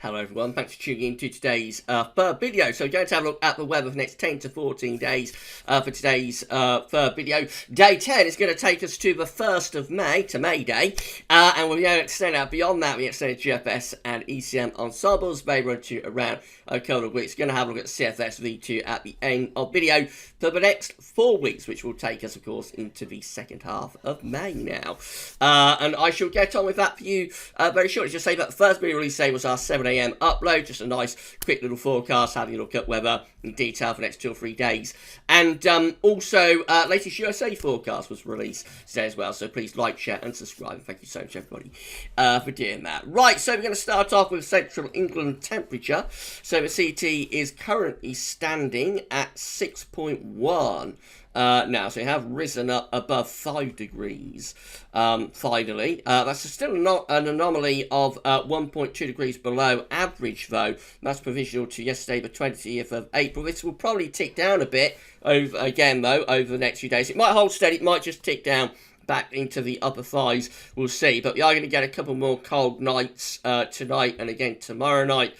Hello everyone, thanks for tuning in to today's third video. So we're going to have a look at the weather for the next 10 to 14 days for today's third video. Day 10 is going to take us to the 1st of May, to May Day, and we're going to extend out beyond that. We extended GFS and ECM ensembles. They run to around a couple of weeks. We're going to have a look at CFS V2 at the end of video for the next 4 weeks, which will take us, of course, into the second half of May now. And I shall get on with that for you very shortly. Just say that the first video release day was our 7 AM upload, just a nice quick little forecast, having a look at weather in detail for the next 2 or 3 days. And also, latest USA forecast was released today as well, so please like, share and subscribe. Thank you so much everybody for doing that. Right, so we're going to start off with central England temperature. So the CT is currently standing at 6.1 now, so we have risen up above 5 degrees finally. That's still not an anomaly of 1.2 degrees below average, though. That's provisional to yesterday, the 20th of April. This will probably tick down a bit over the next few days. It might hold steady, it might just tick down back into the upper fives, we'll see. But we are going to get a couple more cold nights tonight and again tomorrow night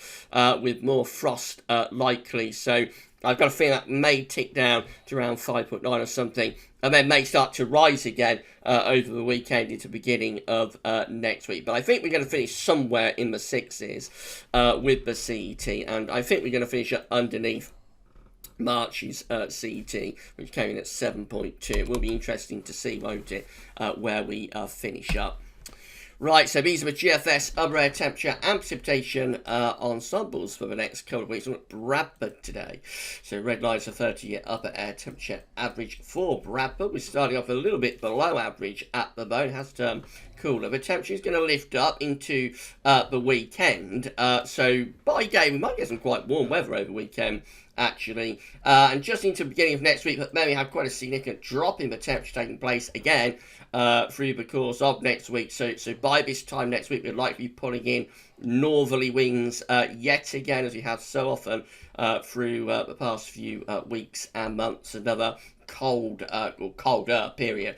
with more frost likely. So I've got a feeling that may tick down to around 5.9 or something, and then may start to rise again over the weekend into the beginning of next week. But I think we're going to finish somewhere in the 6s with the CET, and I think we're going to finish underneath March's CET, which came in at 7.2. It will be interesting to see, won't it, where we finish up. Right, so these are the GFS upper air temperature and precipitation ensembles for the next couple of weeks. We're at Bradford today. So red lines are 30-year upper air temperature average for Bradford. We're starting off a little bit below average at the moment. It has turned cooler. The temperature is going to lift up into the weekend. So by day, we might get some quite warm weather over the weekend, actually. And just into the beginning of next week, but maybe have quite a significant drop in the temperature taking place again through the course of next week. So by this time next week, we're likely to be pulling in northerly winds yet again, as we have so often through the past few weeks and months. Another cold or colder period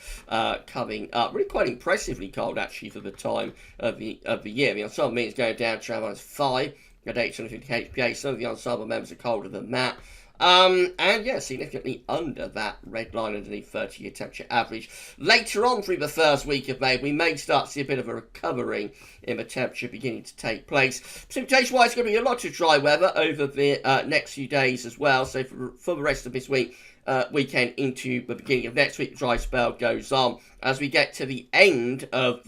coming up. Really quite impressively cold, actually, for the time of the year. The ensemble means going down to around -5 at 850 kpa. Some of the ensemble members are colder than that. And yeah, significantly under that red line underneath 30-year temperature average. Later on through the first week of May, we may start to see a bit of a recovery in the temperature beginning to take place. Precipitation-wise, it's going to be a lot of dry weather over the next few days as well. So for the rest of this weekend into the beginning of next week, the dry spell goes on. As we get to the end of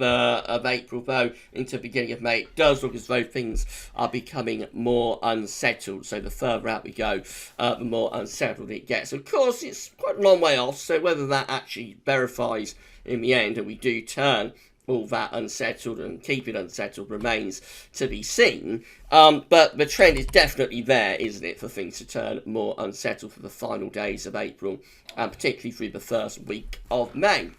April, though, into the beginning of May, it does look as though things are becoming more unsettled. So the further out we go, the more unsettled it gets. Of course, it's quite a long way off, so whether that actually verifies in the end and we do turn all that unsettled and keep it unsettled remains to be seen. But the trend is definitely there, isn't it, for things to turn more unsettled for the final days of April, and particularly through the first week of May.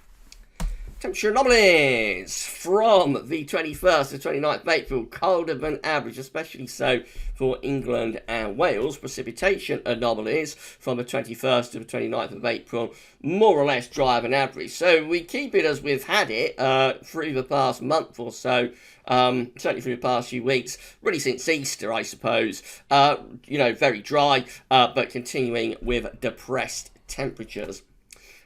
Temperature anomalies from the 21st to 29th of April, colder than average, especially so for England and Wales. Precipitation anomalies from the 21st to the 29th of April, more or less drier than average. So we keep it as we've had it through the past month or so, certainly through the past few weeks, really since Easter, I suppose. Very dry, but continuing with depressed temperatures.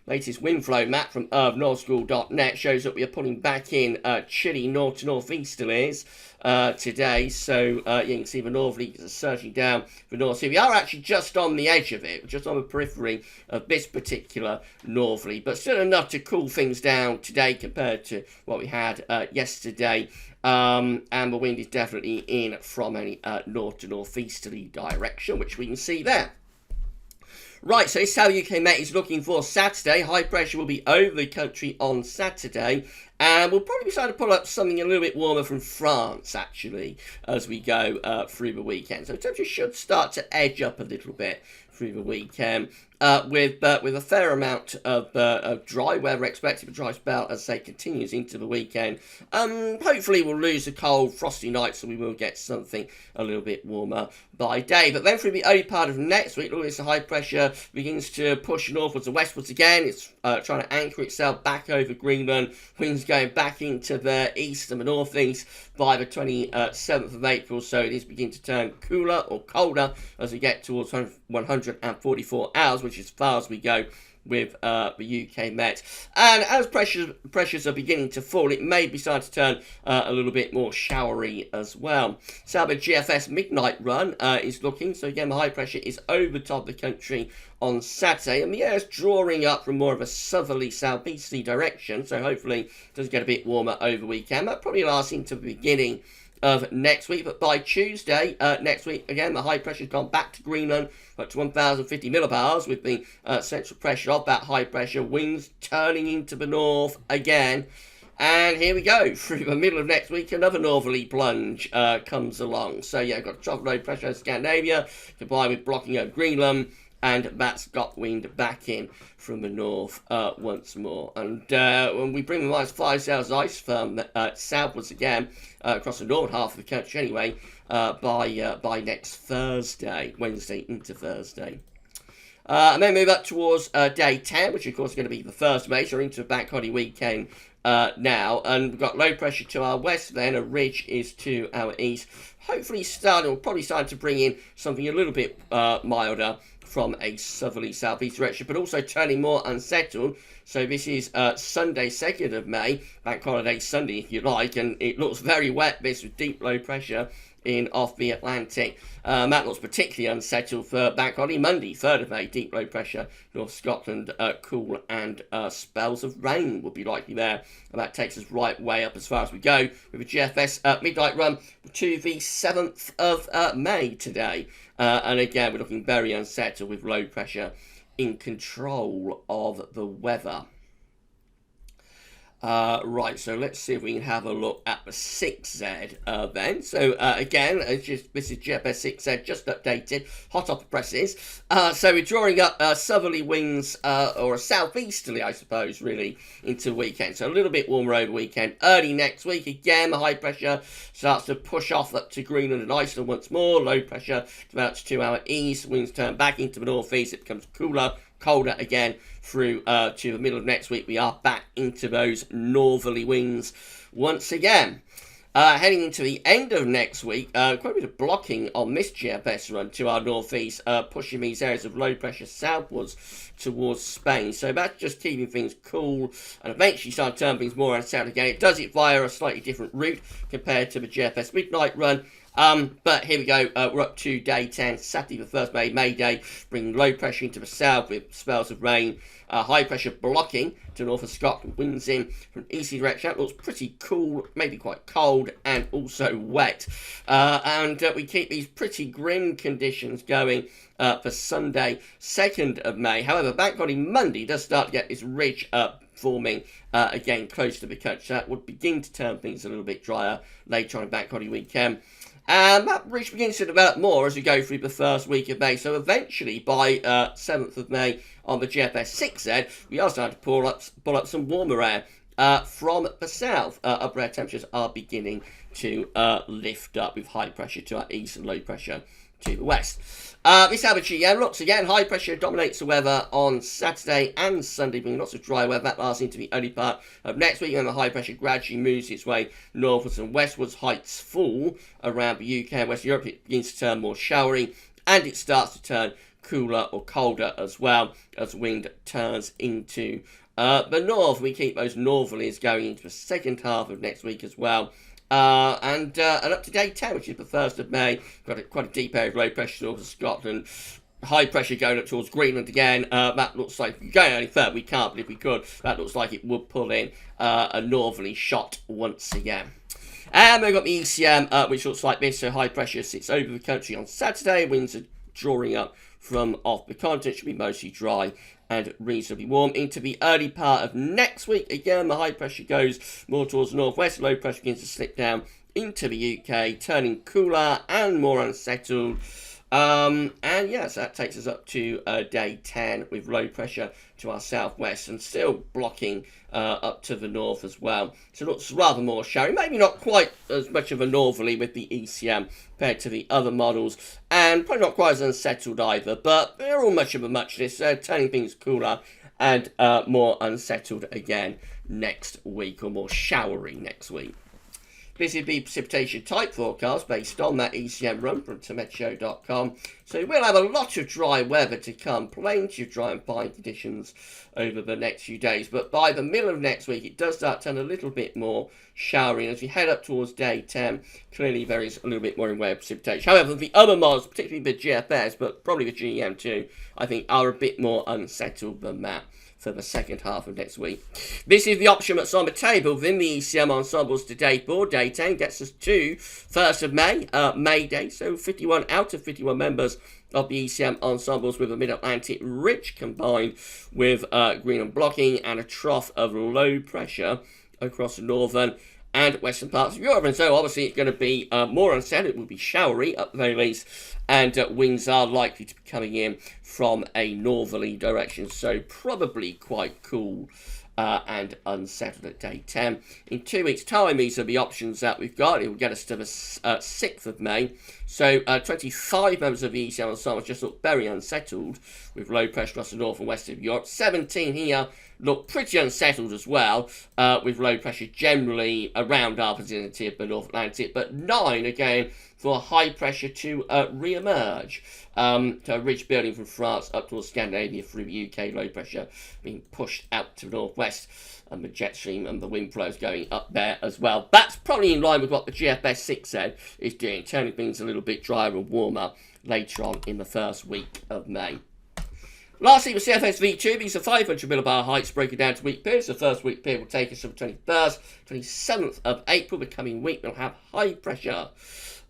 Latest wind flow map from northschool.net shows that we are pulling back in chilly north to northeasterlies today. So you can see the northerly surging down the North Sea. We are actually just on the edge of it, just on the periphery of this particular northerly, but still enough to cool things down today compared to what we had yesterday. And the wind is definitely in from a north to northeasterly direction, which we can see there. Right, so this is how UK Met is looking for Saturday. High pressure will be over the country on Saturday. And we'll probably be starting to pull up something a little bit warmer from France, actually, as we go through the weekend. So temperature should start to edge up a little bit through the weekend, with a fair amount of dry weather expected. The dry spell, as I say, continues into the weekend. Hopefully we'll lose the cold, frosty night, so we will get something a little bit warmer by day. But then through the early part of next week, look, this high pressure begins to push northwards and westwards again. It's trying to anchor itself back over Greenland. Winds going back into the east and the northeast by the 27th of April, so it is beginning to turn cooler or colder as we get towards 144 hours, which is as far as we go with the UK Met. And as pressures are beginning to fall, it may be starting to turn a little bit more showery as well. So the GFS midnight run is looking, so again the high pressure is over top of the country on Saturday, and the air is drawing up from more of a southerly southeasterly direction, so hopefully it does get a bit warmer over the weekend. That probably lasts into the beginning of next week, but by Tuesday next week, again, the high pressure has gone back to Greenland, up to 1,050 millibars with the central pressure of that high pressure, winds turning into the north again. And here we go, through the middle of next week, another northerly plunge comes along. So yeah, got trough low pressure in Scandinavia, combined with blocking over Greenland, and that's got wind back in from the north once more. And when we bring the -5 cells ice from southwards again, across the northern half of the country anyway, by next Thursday, Wednesday into Thursday. And then move up towards day 10, which of course is going to be the 1st of May, so we're into the bank holiday weekend now. And we've got low pressure to our west then, a ridge is to our east. Hopefully probably starting to bring in something a little bit milder from a southerly southeast direction, but also turning more unsettled. So this is Sunday, 2nd of May, bank holiday Sunday if you like, and it looks very wet, this with deep low pressure in off the Atlantic. That looks particularly unsettled for bank holiday Monday, 3rd of May, deep low pressure, North Scotland, cool, and spells of rain will be likely there. And that takes us right way up as far as we go with a GFS midnight run to the 7th of May today. And again, we're looking very unsettled with low pressure in control of the weather. Right, so let's see if we can have a look at the 6Z then. So again, this is GFS 6Z just updated, hot off the presses. So we're drawing up southerly winds, or a southeasterly, I suppose, really, into the weekend. So a little bit warmer over the weekend. Early next week, again, the high pressure starts to push off up to Greenland and Iceland once more. Low pressure develops to our east. Winds turn back into the northeast. It becomes cooler, colder again through to the middle of next week. We are back into those northerly winds once again. Heading into the end of next week, quite a bit of blocking on this GFS run to our northeast, pushing these areas of low pressure southwards towards Spain. So that's just keeping things cool and eventually start to turn things more unsettled again. It does it via a slightly different route compared to the GFS midnight run. But here we go, we're up to day 10, Saturday the 1st May, May Day, bringing low pressure into the south with spells of rain, high pressure blocking to north of Scotland, winds in from easterly direction. It looks pretty cool, maybe quite cold, and also wet. And we keep these pretty grim conditions going for Sunday, 2nd of May. However, bank holiday Monday does start to get this ridge forming again close to the country. So that would begin to turn things a little bit drier later on in bank holiday weekend. And that ridge begins to develop more as we go through the 1st week of May. So eventually, by 7th of May on the GFS 6Z, we are starting to pull up some warmer air from the south. Upper air temperatures are beginning to lift up with high pressure to our east and low pressure to the west. This average looks again, high pressure dominates the weather on Saturday and Sunday, bringing lots of dry weather. That lasts into the early part of next week, and the high pressure gradually moves its way northwards and westwards. Heights fall around the UK and West Europe. It begins to turn more showery, and it starts to turn cooler or colder as well as wind turns into the north. We keep those northerlies going into the second half of next week as well. And up to day 10, which is the 1st of May, got quite a deep area of low pressure north of Scotland. High pressure going up towards Greenland again. That looks like, going any further, we can't, but if we could, that looks like it would pull in a northerly shot once again. And we've got the ECM, which looks like this. So high pressure sits over the country on Saturday. Winds are drawing up from off the continent. Should be mostly dry and reasonably warm into the early part of next week. Again, the high pressure goes more towards the northwest. Low pressure begins to slip down into the UK, turning cooler and more unsettled And yes, that takes us up to day 10 with low pressure to our southwest and still blocking up to the north as well. So it looks rather more showery, maybe not quite as much of a northerly with the ECM compared to the other models, and probably not quite as unsettled either, but they're all much of a muchness, turning things cooler and more unsettled again next week, or more showery next week. This is the precipitation type forecast based on that ECM run from tometeo.com. So we'll have a lot of dry weather to come, plenty of dry and fine conditions over the next few days. But by the middle of next week, it does start to turn a little bit more showery. And as we head up towards day 10, clearly there is a little bit more in way of precipitation. However, the other models, particularly the GFS, but probably the GEM too, I think are a bit more unsettled than that for the second half of next week. This is the option that's on the table within the ECM ensembles today for day 10. Gets us to 1st of May, May Day. So 51 out of 51 members of the ECM ensembles with a mid-Atlantic ridge combined with Greenland blocking and a trough of low pressure across the northern and western parts of Europe. And so obviously it's going to be more unsettled. It will be showery at the very least, and winds are likely to be coming in from a northerly direction, so probably quite cool and unsettled at day 10. In 2 weeks' time, these are the options that we've got. It will get us to the 6th of May. So 25 members of the ECM ensemble just look very unsettled with low pressure across the north and west of Europe. 17 here look pretty unsettled as well, with low pressure generally around our vicinity of the North Atlantic, but 9 again for high pressure to re-emerge. So a ridge building from France up towards Scandinavia through the UK, low pressure being pushed out to the northwest, and the jet stream and the wind flows going up there as well. That's probably in line with what the GFS 6 said is doing, turning things a little bit drier and warmer later on in the first week of May. Lastly, with CFS V2, these are 500 millibar heights broken down to week periods. The first week period will take us from 21st, 27th of April. The coming week will have high pressure.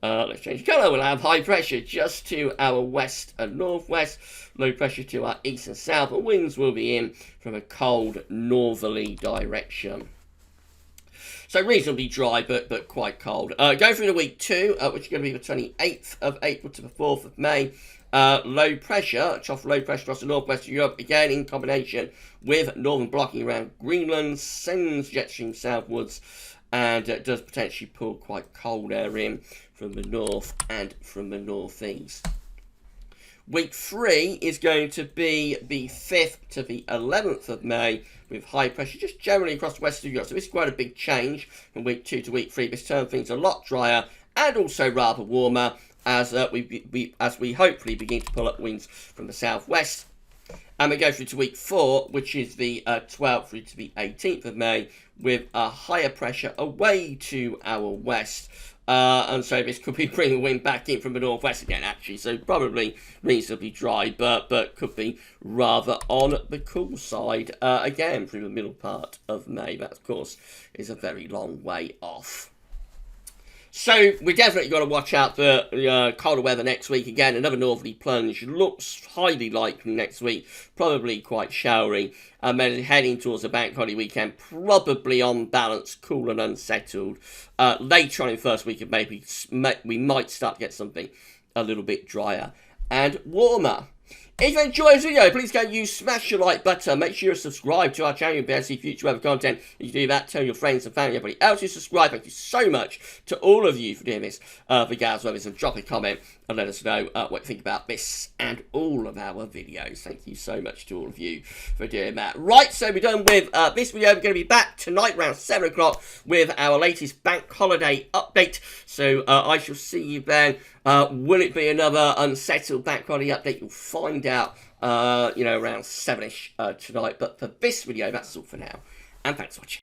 Let's change colour. We'll have high pressure just to our west and northwest, low pressure to our east and south, and winds will be in from a cold northerly direction. So reasonably dry, but quite cold. Go through to week 2, which is going to be the 28th of April to the 4th of May. Low pressure, trough low pressure across the northwest of Europe, again in combination with northern blocking around Greenland, sends jet stream southwards, and does potentially pull quite cold air in from the north and from the northeast. Week 3 is going to be the 5th to the 11th of May with high pressure just generally across the west of Europe. So this is quite a big change from week 2 to week 3. This turns things a lot drier and also rather warmer as we hopefully begin to pull up winds from the southwest. And we go through to week 4, which is the 12th through to the 18th of May, with a higher pressure away to our west. And so this could be bringing wind back in from the northwest again, actually. So probably reasonably dry, but could be rather on the cool side again through the middle part of May. That, of course, is a very long way off. So we definitely got to watch out for colder weather next week. Again, another northerly plunge. Looks highly likely next week. Probably quite showery. And then heading towards the bank holiday weekend, probably on balance, cool and unsettled. Later on in the first week of May, we might start to get something a little bit drier and warmer. If you enjoyed this video, please go smash your like button. Make sure you're subscribed to our channel. You'll be able to see future weather content. If you do that, tell your friends and family, everybody else who subscribe. Thank you so much to all of you for doing this for GavsWeatherVids, and drop a comment and let us know what you think about this and all of our videos. Thank you so much to all of you for doing that. Right, so we're done with this video. We're going to be back tonight around 7 o'clock with our latest bank holiday update. So I shall see you then. Will it be another unsettled bank holiday update? You'll find out, around 7ish tonight. But for this video, that's all for now. And thanks for watching.